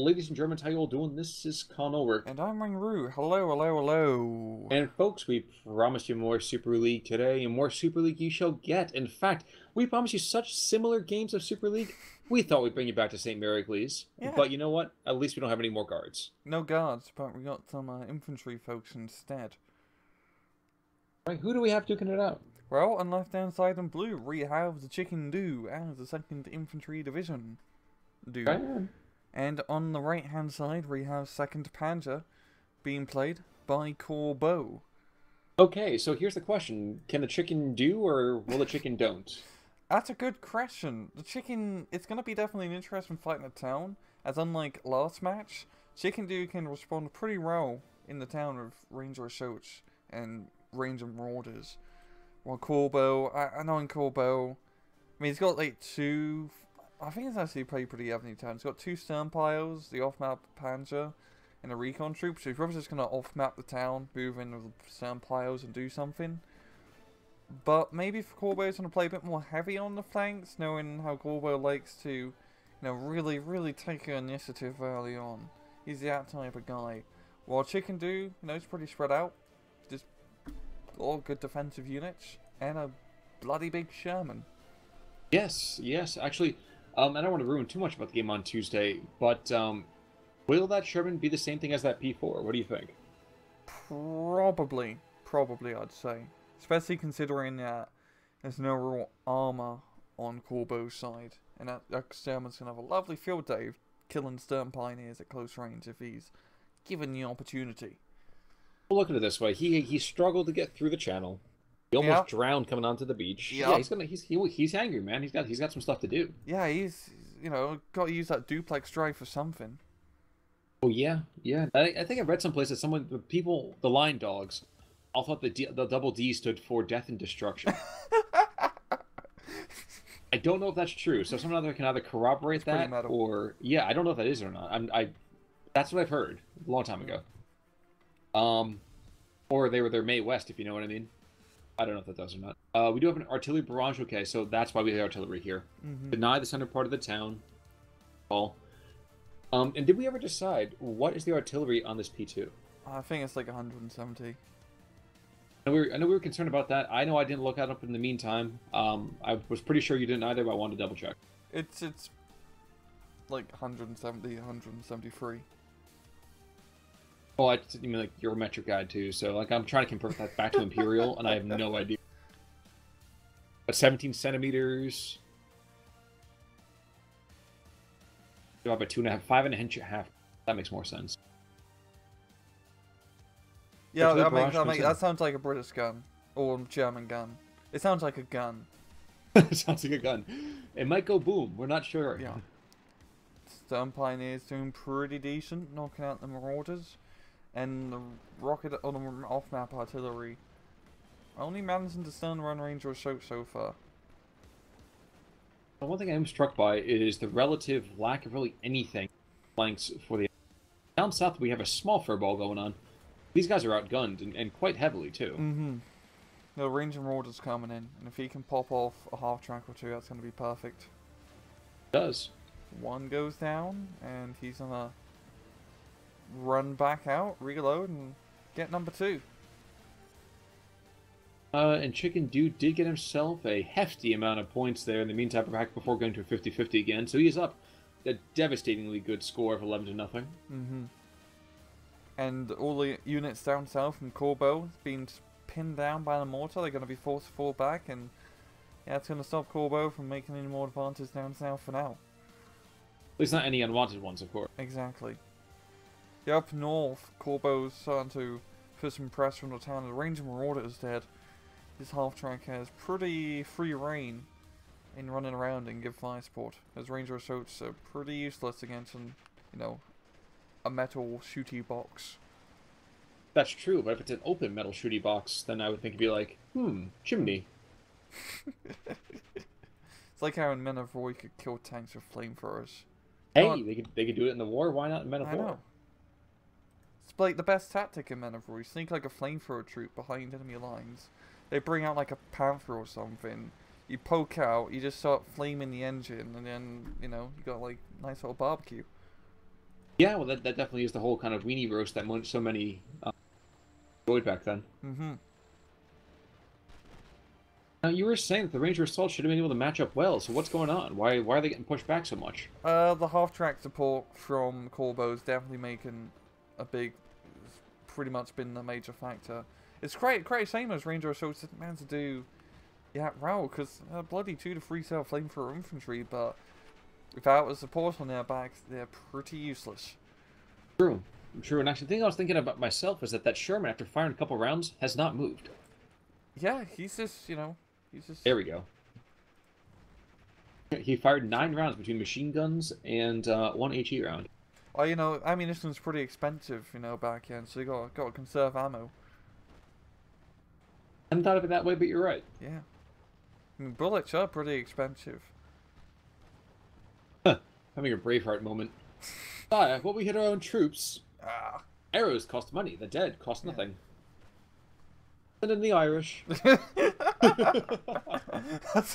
Ladies and Germans, how you all doing? This is Connor. And I'm Ringru. Hello, hello, hello. And folks, we promised you more Super League today, and more Super League you shall get. In fact, we promised you such similar games of Super League, we thought we'd bring you back to St. Marigles. Yeah, But you know what? At least we don't have any more guards. no guards, but we got some infantry folks instead. Right, who do we have duking it out? Well, on left-hand side in blue, we have the Chicken Do as the 2nd Infantry Division do. Right. And on the right-hand side, we have 2nd Panzer being played by Corbeau. Okay, so here's the question. Can the chicken do, or will the chicken don't? That's a good question. The Chicken, it's going to be definitely an interesting fight in the town, as unlike last match, Chicken Do can respond pretty well in the town with Ranger Assaults and Ranger Marauders. While Corbeau, I know in Corbeau, I mean, he's got like two, I think it's actually pretty evenly town. He's got two stern piles, the off-map Panzer, and a recon troop, so he's probably just going to off-map the town, move in with the stern piles and do something. But maybe if Corbeau's going to play a bit more heavy on the flanks, knowing how Corbeau likes to, really take initiative early on. He's that type of guy. While Chicken Do, he's pretty spread out. Just all good defensive units, and a bloody big Sherman. Yes, yes. Actually, I don't want to ruin too much about the game on Tuesday, but will that Sherman be the same thing as that P4? What do you think? Probably, I'd say. Especially considering that there's no real armor on Corbeau's side. And that Sherman's going to have a lovely field day killing Stern Pioneers at close range if he's given the opportunity. Well, look at it this way. He struggled to get through the channel. He almost drowned coming onto the beach. Yep. Yeah, he's angry, man. He's got some stuff to do. Yeah, he's got to use that duplex drive for something. Oh yeah. I think I read someplace that the line dogs, all thought the double D stood for death and destruction. I don't know if that's true. So someone out there can either corroborate that or I don't know if that is or not. That's what I've heard a long time ago. Or they're May West, if you know what I mean. I don't know if that does or not. We do have an artillery barrage. Okay, so that's why we have artillery here. Deny the center part of the town. And did we ever decide what is the artillery on this P2? I think it's like 170. I know we were concerned about that. I know I didn't look that up in the meantime. I was pretty sure you didn't either, but I wanted to double check. It's like 170, 173. Oh, you mean like your metric guide too? So like I'm trying to convert that back to imperial, and I have no idea. But 17 centimeters. About 2.5, 5.5. That makes more sense. Yeah, that sounds like a British gun or German gun. It sounds like a gun. It sounds like a gun. It might go boom. We're not sure. Yeah. Stern Pioneer's doing pretty decent, knocking out the Marauders. And the rocket on the off-map artillery only managing to stun run Ranger Assault so far. One thing I am struck by is the relative lack of really anything flanks for the... Down south, we have a small furball going on. These guys are outgunned, and quite heavily, too. The Ranger Marauders coming in, and if he can pop off a half-track or two, that's going to be perfect. It does. One goes down, and he's going to run back out, reload, and get number 2. And Chicken Dude did get himself a hefty amount of points there in the meantime before going to a 50-50 again. So he's up a devastatingly good score of 11-0. And all the units down south from Corbeau being pinned down by the mortar. They're going to be forced to fall back, and yeah, it's going to stop Corbeau from making any more advances down south for now. At least not any unwanted ones, of course. Exactly. Yeah, up north, Corbeau's starting to put some pressure on the town. The Ranger Marauder is dead. His half-track has pretty free reign in running around and give fire support, as Ranger Assaults are pretty useless against a metal shooty box. That's true, but if it's an open metal shooty box, then I would think it'd be like, chimney. It's like how in Men of War you could kill tanks with flamethrowers. Hey, they could do it in the war. Why not in Men of War? Know. It's like the best tactic in Men of War. You sneak like a flamethrower troop behind enemy lines. They bring out like a panther or something. You poke out, you just start flaming the engine, and then, you got like nice little barbecue. Yeah, well, that definitely is the whole kind of weenie roast that so many enjoyed back then. Mm-hmm. Now, you were saying that the Ranger Assault should have been able to match up well, so what's going on? Why are they getting pushed back so much? The half-track support from Corbeau is definitely making a big, pretty much been the major factor. It's quite shame as Ranger Assault didn't manage to do that well, because bloody 2 to 3 cell flamethrower infantry, but without the support on their backs, they're pretty useless. True. True, and actually, the thing I was thinking about myself is that Sherman, after firing a couple rounds, has not moved. Yeah, he's just, he's just... There we go. He fired 9 rounds between machine guns and 1 HE round. Oh, ammunition's pretty expensive, back then, so you got to conserve ammo. I hadn't thought of it that way, but you're right. Yeah. I mean, bullets are pretty expensive. Having a Braveheart moment. Sire, what we hit our own troops. Ah. Arrows cost money. The dead cost nothing. And in the Irish. That's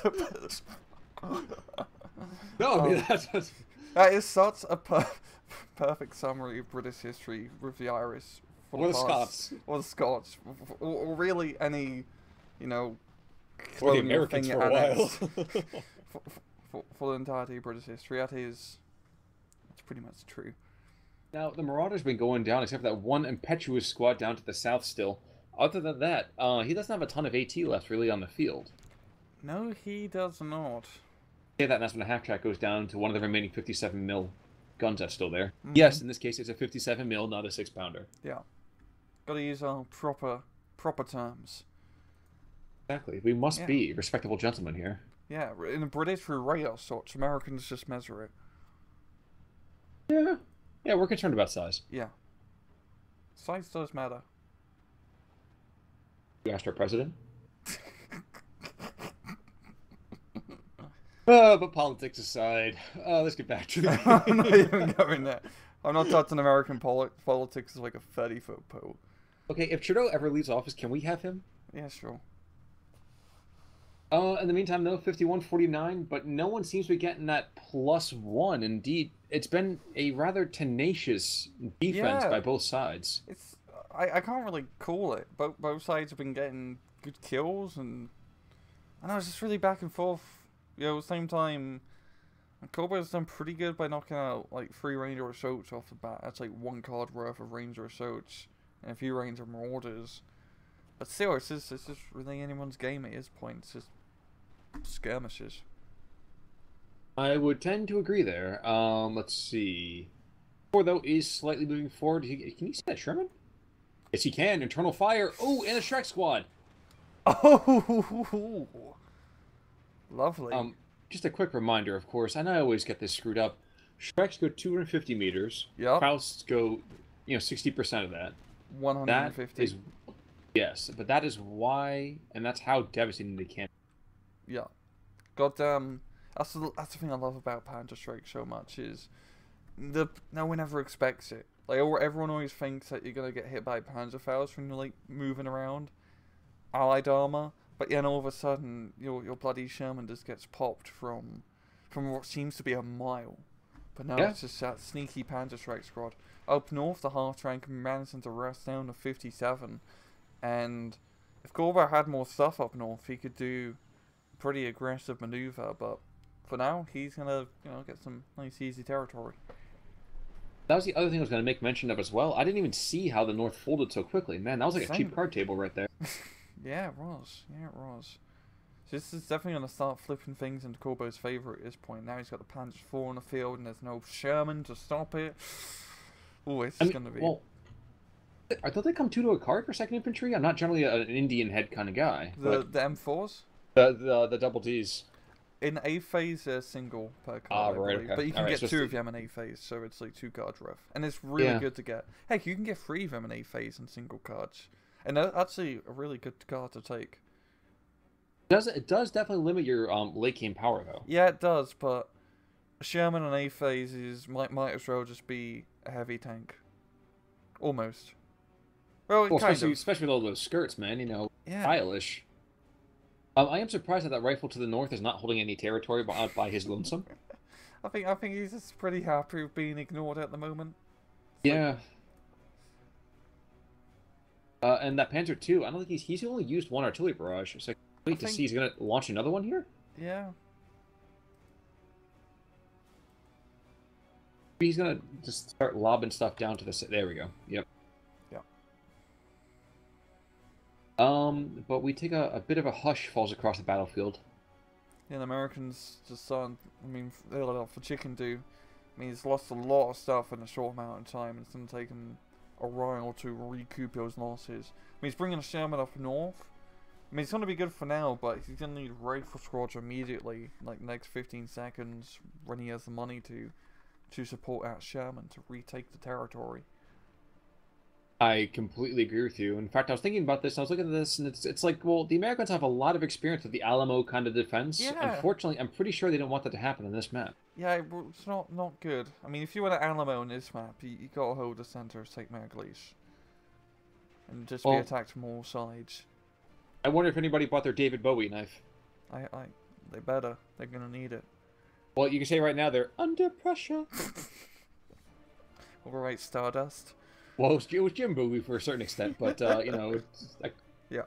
a bit... No, I mean, that is such a perfect summary of British history with the Irish. Or the Scots. Or the Scots. Or really any, or the Americans for a while. for the entirety of British history. That's pretty much true. Now, the Marauder's been going down, except for that one impetuous squad down to the south still. Other than that, he doesn't have a ton of AT left, really, on the field. No, he does not. Say that, and that's when the half-track goes down to one of the remaining 57mm guns that's still there. Mm-hmm. Yes, in this case, it's a 57mm, not a 6-pounder. Yeah. Gotta use our proper terms. Exactly. We must be respectable gentlemen here. Yeah, in a British radar sorts, Americans just measure it. Yeah. Yeah, we're concerned about size. Yeah. Size does matter. You asked our president? But politics aside, let's get back to that. I'm not even going there. I'm not touching American politics as like a 30-foot pole. Okay, if Trudeau ever leaves office, can we have him? Yeah, sure. In the meantime, no, 51-49, but no one seems to be getting that +1. Indeed, it's been a rather tenacious defense by both sides. I can't really call it. Both sides have been getting good kills, and I know it's just really back and forth. At the same time, Corbeau's done pretty good by knocking out like 3 Ranger Assaults off the bat. That's like 1 card worth of Ranger Assaults and a few Ranger Marauders. But still, it's just really anyone's game at this point. It's just skirmishes. I would tend to agree there. Let's see. Though is slightly moving forward. Can you see that Sherman? Yes, he can. Internal fire. Oh, and a Shrek squad. Oh, lovely. Just a quick reminder, of course. I know I always get this screwed up. Shreks go 250 meters. Yep. Fausts go, 60% of that. 150. Yes, but that is why, and that's how devastating they can. Yeah. Goddamn. That's the thing I love about Panther Strike so much is no one ever expects it. Like everyone always thinks that you're gonna get hit by Panzerfaust when you're like moving around Allied armor, but then all of a sudden your bloody Sherman just gets popped from what seems to be a mile. But no, it's just that sneaky Panther Strike squad. Up north, the half-track managing to rest down to 57, and if Corbeau had more stuff up north, he could do a pretty aggressive maneuver. But for now, he's gonna get some nice easy territory. That was the other thing I was going to make mention of as well. I didn't even see how the North folded so quickly. Man, that was like a cheap card table right there. Yeah, it was. Yeah, it was. So this is definitely going to start flipping things into Corbeau's favour at this point. Now he's got the Panzer IV on the field and there's no Sherman to stop it. Oh, it's going to be... Well, don't they come 2 to a card for 2nd Infantry? I'm not generally an Indian head kind of guy. The M4s? The double Ds. In A phase, they're single per card, right, okay. but you can get 2 of them in A phase, so it's like 2 cards ref. And it's really good to get. Heck, you can get 3 of them in A phase in single cards. And that's actually a really good card to take. It does definitely limit your late game power, though. Yeah, it does, but Sherman in A phase might as well just be a heavy tank. Almost. Well, especially with all those skirts, man, stylish. I am surprised that rifle to the north is not holding any territory by his lonesome. I think he's just pretty happy with being ignored at the moment. Yeah. And that Panzer II, I don't think he's only used one artillery barrage. So wait to see, he's gonna launch another one here? Yeah. He's gonna just start lobbing stuff down to the. There we go. Yep. Yeah. But we take a bit of a hush falls across the battlefield. Yeah, the Americans just aren't. I mean, for Chicken do. I mean, he's lost a lot of stuff in a short amount of time, and it's gonna take him a while to recoup those losses. I mean, he's bringing a Sherman up north. I mean, it's gonna be good for now, but he's gonna need rifle squads immediately, like next 15 seconds, when he has the money to support out Sherman to retake the territory. I completely agree with you. In fact, I was thinking about this, and I was looking at this, and it's like, well, the Americans have a lot of experience with the Alamo kind of defense. Yeah. Unfortunately, I'm pretty sure they don't want that to happen in this map. Yeah, it's not good. I mean, if you were at Alamo in this map, you gotta hold the center of St. Magalies. And just be attacked from all sides. I wonder if anybody bought their David Bowie knife. They better. They're gonna need it. Well, you can say right now they're under pressure. Alright, Stardust. Well, it was Jim Bowie for a certain extent, but, you know, it's like... Yeah.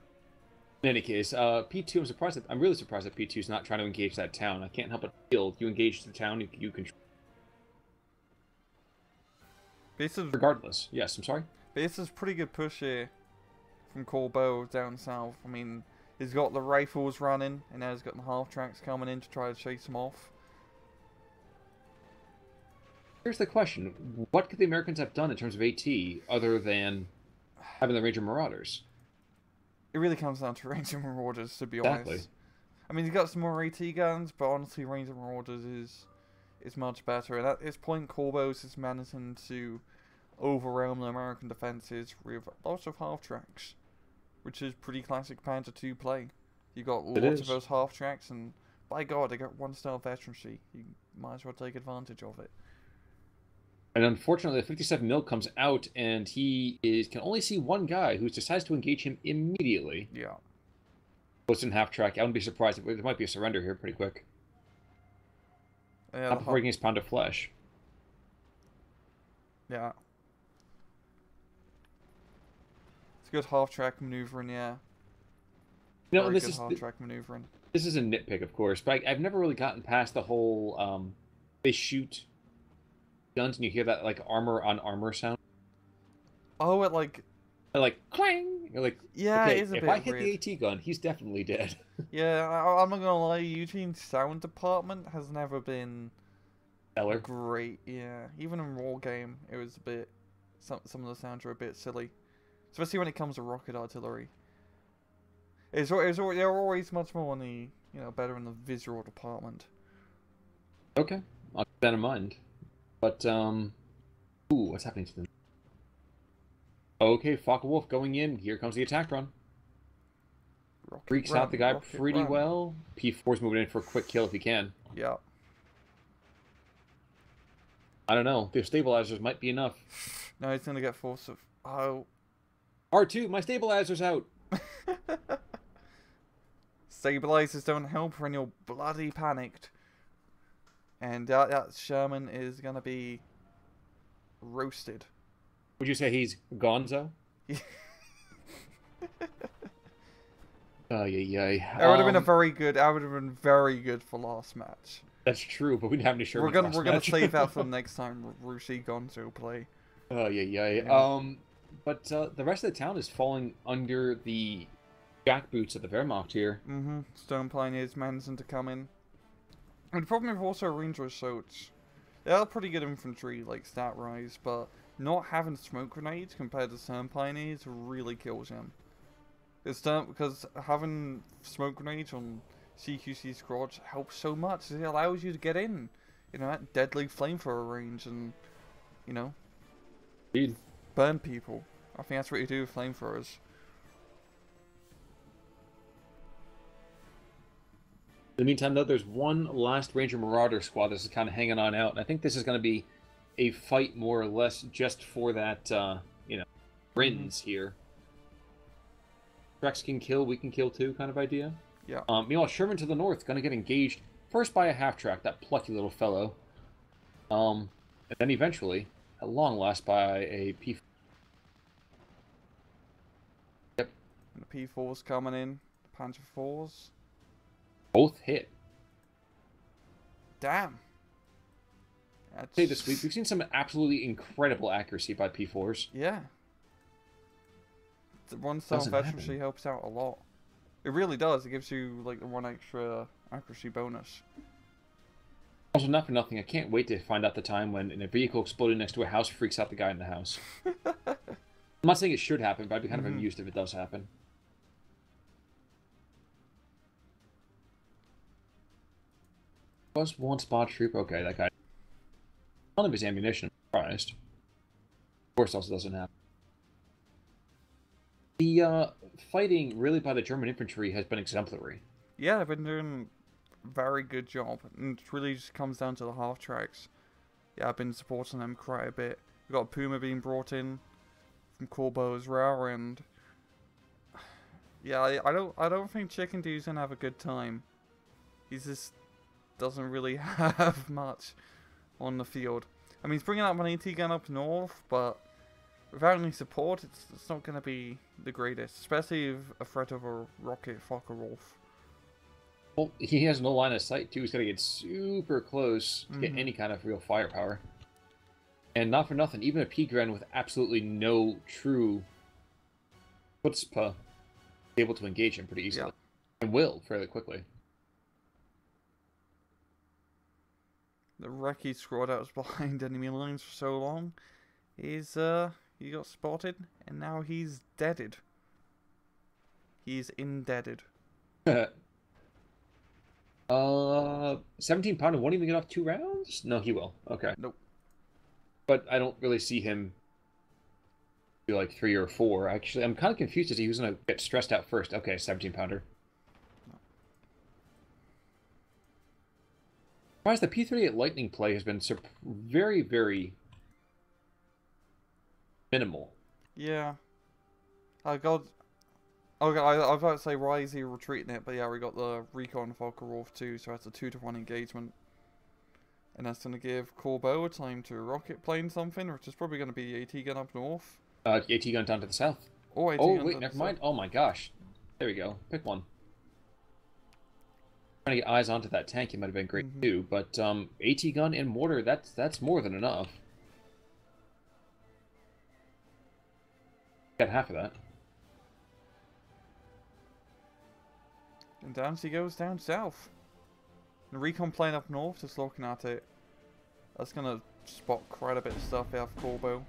In any case, P2, I'm really surprised that P2 is not trying to engage that town. I can't help but feel you engage the town, you control. Regardless. Yes, I'm sorry? This is pretty good push here from Corbeau down south. I mean, he's got the rifles running, and now he's got the half-tracks coming in to try to chase him off. Here's the question. What could the Americans have done in terms of AT other than having the Ranger Marauders? It really comes down to Ranger Marauders, to be honest. I mean, he's got some more AT guns, but honestly, Ranger Marauders is much better. And at this point, Corbeau's is managing to overwhelm the American defenses with lots of half-tracks, which is pretty classic Panzer II play. You got lots of those half-tracks, and by God, they got one-star veterancy. You might as well take advantage of it. And unfortunately, the 57 mil comes out, and he can only see one guy who decides to engage him immediately. Yeah. Goes in half-track. I wouldn't be surprised if there might be a surrender here pretty quick. Yeah, not before he gets pound of flesh. Yeah. It's good half-track maneuvering, yeah. You know, Very this good is half-track maneuvering. This is a nitpick, of course, but I've never really gotten past the whole they shoot guns and you hear that like armor on armor sound. Oh, it like clang. You're like, yeah, okay, it is a if bit I hit weird. the AT gun, he's definitely dead. Yeah, I'm not gonna lie. Eugene's sound department has never been Stellar. great. Yeah, even in Raw game, it was a bit. Some of the sounds are a bit silly, especially when it comes to rocket artillery. They're always much more on the better in the visual department. Okay, I'll keep that in mind. But ooh, what's happening to them? Okay, Focke-Wulf going in. Here comes the attack run. Freaks out the guy pretty well. P4's moving in for a quick kill if he can. Yeah. I don't know. The stabilizers might be enough. No, he's gonna get force of. Oh. R2, my stabilizer's out. Stabilizers don't help when you're bloody panicked. And that Sherman is gonna be roasted. Would you say he's gonzo? That would have been very good. That would have been very good for last match. That's true, but we didn't have any Sherman. We're gonna save that for the next time Rushi Gonzo play. But the rest of the town is falling under the jackboots of the Wehrmacht here. Mm-hmm. Stone Pioneers managing to come in. And the problem with also Ranger Assaults, they are pretty good infantry, like stat rise, but not having smoke grenades compared to Stone Pioneers really kills them. Because having smoke grenades on CQC squads helps so much. It allows you to get in, at deadly flamethrower range and, Indeed. burn people. I think that's what you do with flamethrowers. In the meantime, though, there's one last Ranger Marauder squad that's kind of hanging on out. And I think this is going to be a fight more or less just for that, wins here. Trex can kill, we can kill too kind of idea. Yeah. Meanwhile, Sherman to the north going to get engaged first by a half-track, that plucky little fellow. And then eventually, at long last by a P. Yep. And the P4's coming in. Panzer 4s. Both hit. Damn. That's... Say this week, we've seen some absolutely incredible accuracy by P4s. Yeah. The one-star infantry helps out a lot. It really does. It gives you like the one extra accuracy bonus. Also, not for nothing, I can't wait to find out the time when a vehicle exploding next to a house freaks out the guy in the house. I'm not saying it should happen, but I'd be kind of amused if it does happen. Was one spot troop? Okay, that guy. None of his ammunition. I'm surprised. Of course, also doesn't happen. The fighting, really, by the German infantry has been exemplary. Yeah, they've been doing a very good job. And it really just comes down to the half-tracks. Yeah, I've been supporting them quite a bit. We've got Puma being brought in from Corbeau as well, and... yeah, I don't think Chicken Dude's gonna have a good time. He's just... doesn't really have much on the field. I mean, he's bringing up an AT gun up north, but without any support, it's not going to be the greatest, especially if a threat of a rocket Focke-Wulf. Well, he has no line of sight, too. He's got to get super close to get any kind of real firepower. And not for nothing, even a P-Gren with absolutely no true chutzpah is able to engage him pretty easily. Yeah. And will, fairly quickly. The Recce squad that was behind enemy lines for so long is, he got spotted, and now he's deaded. He's indebted. 17 pounder won't even get off 2 rounds? No, he will. Okay. Nope. But I don't really see him do like 3 or 4. Actually, I'm kind of confused as to who's going to get stressed out first. Okay, 17 pounder. Surprised the P-38 Lightning play has been very, very minimal. Yeah. I was about to say, why is he retreating it? But yeah, we got the Recon Focke-Wulf too, so that's a 2-to-1 engagement. And that's going to give Corbeau time to rocket plane something, which is probably going to be AT gun up north. AT gun down to the south. Oh, AT gun wait, never mind. Oh my gosh. There we go. Pick one. Trying to get eyes onto that tank, it might have been great too, but AT gun and mortar, that's more than enough. Got half of that. And down she goes down south. The recon plane up north, just looking at it. That's gonna spot quite a bit of stuff out of Corbeau.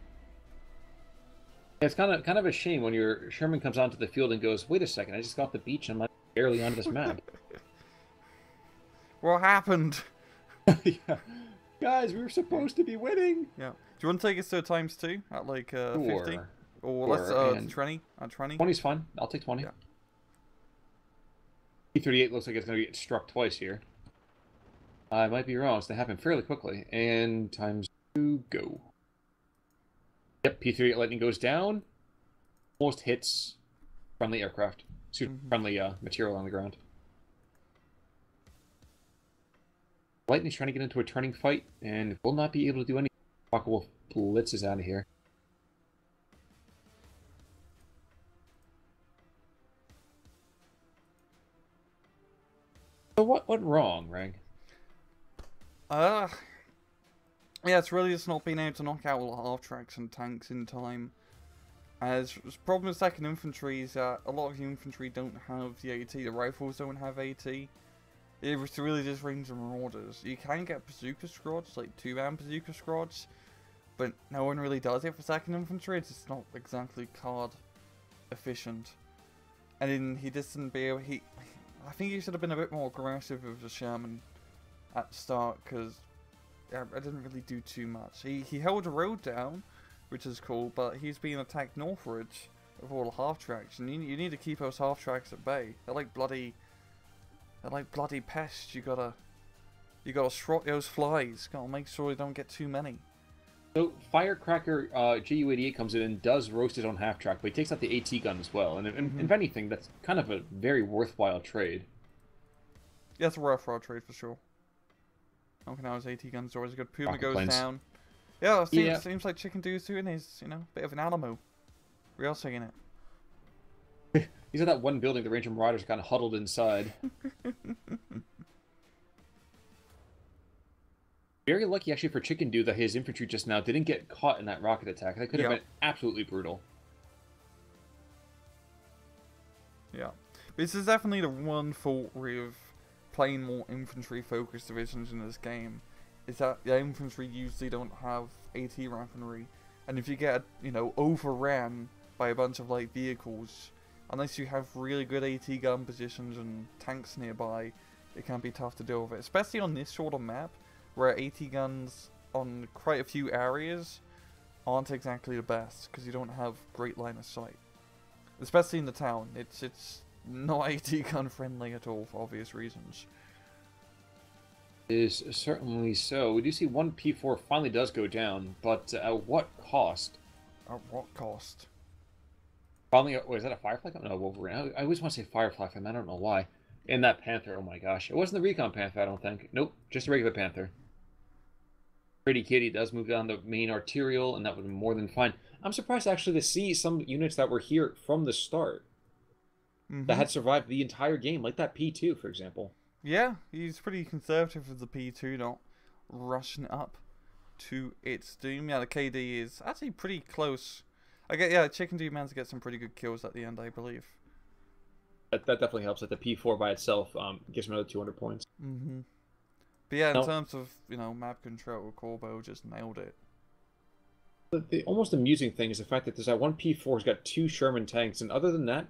Yeah, it's kind of a shame when your Sherman comes onto the field and goes, "Wait a second, I just got off the beach and I'm barely onto this map." What happened? Yeah. Guys, we were supposed to be winning. Yeah. Do you want to take us to times 2 at like 50? Or let's 20? At 20? 20's fine. I'll take 20. Yeah. P-38 looks like it's going to get struck twice here. I might be wrong, so they happen fairly quickly. And times 2, go. Yep, P-38 Lightning goes down. Almost hits friendly aircraft. Friendly material on the ground. Lightning's trying to get into a turning fight, and will not be able to do anything. Focke-Wulf blitzes out of here. So what went wrong, Reg? Yeah, it's really just not being able to knock out all the half-tracks and tanks in time. As the problem with 2nd Infantry is that a lot of the infantry don't have the AT, the rifles don't have AT. It's really just rings and marauders. You can get bazooka squads, like 2-man bazooka squads, but no one really does it for 2nd Infantry. It's just not exactly card efficient. And then he just didn't be able. I think he should have been a bit more aggressive with the Sherman at the start, because I didn't really do too much. He held the road down, which is cool, but he's being attacked northwards with all the half tracks, and you need to keep those half tracks at bay. They're like bloody pests. You gotta swat those flies. Gotta make sure you don't get too many. So Firecracker Ju-88 comes in and does roast his own half track, but he takes out the AT gun as well. And if anything, that's kind of a very worthwhile trade. Yeah, it's a worthwhile trade for sure. Okay, now his AT gun's always good. Puma Rocket goes planes. down. Yeah, it Yeah. seems like Chicken Doo's doing his, bit of an Alamo. We're all saying He's at that one building the Ranger Marauders kind of huddled inside. it. Very lucky, actually, for Chicken Dew that his infantry just now didn't get caught in that rocket attack. That could have Yep. been absolutely brutal. Yeah. This is definitely the one fault with playing more infantry-focused divisions in this game, is that the infantry usually don't have AT weaponry, and if you get, overran by a bunch of light vehicles, unless you have really good AT gun positions and tanks nearby, it can be tough to deal with it, especially on this sort of map, where AT guns on quite a few areas aren't exactly the best, because you don't have great line of sight. Especially in the town, it's not AT gun friendly at all for obvious reasons. Is certainly so. We do see one P4 finally does go down, but at what cost? At what cost? Finally, wait, is that a Firefly? No, Wolverine. I always want to say Firefly from, I don't know why. And that Panther, oh my gosh. It wasn't the Recon Panther, I don't think. Nope, just a regular Panther. Pretty Kitty does move down the main arterial, and that would be more than fine. I'm surprised actually to see some units that were here from the start that had survived the entire game, like that P2, for example. Yeah, he's pretty conservative with the P2, not rushing up to its doom. Yeah, the KD is actually pretty close. Chicken Dew managed to get some pretty good kills at the end, I believe. That definitely helps. That the P4 by itself gives him another 200 points. But yeah, in terms of, map control, Corbeau just nailed it. The almost amusing thing is the fact that there's that one P4's got 2 Sherman tanks, and other than that,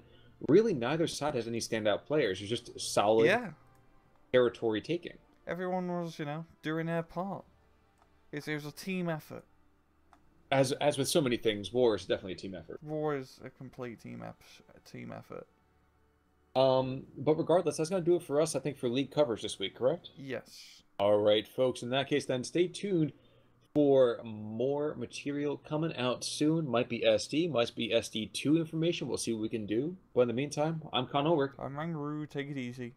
really neither side has any standout players. It's just solid territory taking. Everyone was, doing their part. It was a team effort. As with so many things, war is definitely a team effort. War is a complete team effort. But regardless, that's going to do it for us, I think, for league coverage this week, correct? Yes. All right, folks. In that case, then, stay tuned for more material coming out soon. Might be SD, might be SD2 information. We'll see what we can do. But in the meantime, I'm Con Ulrich. I'm Rangaroo. Take it easy.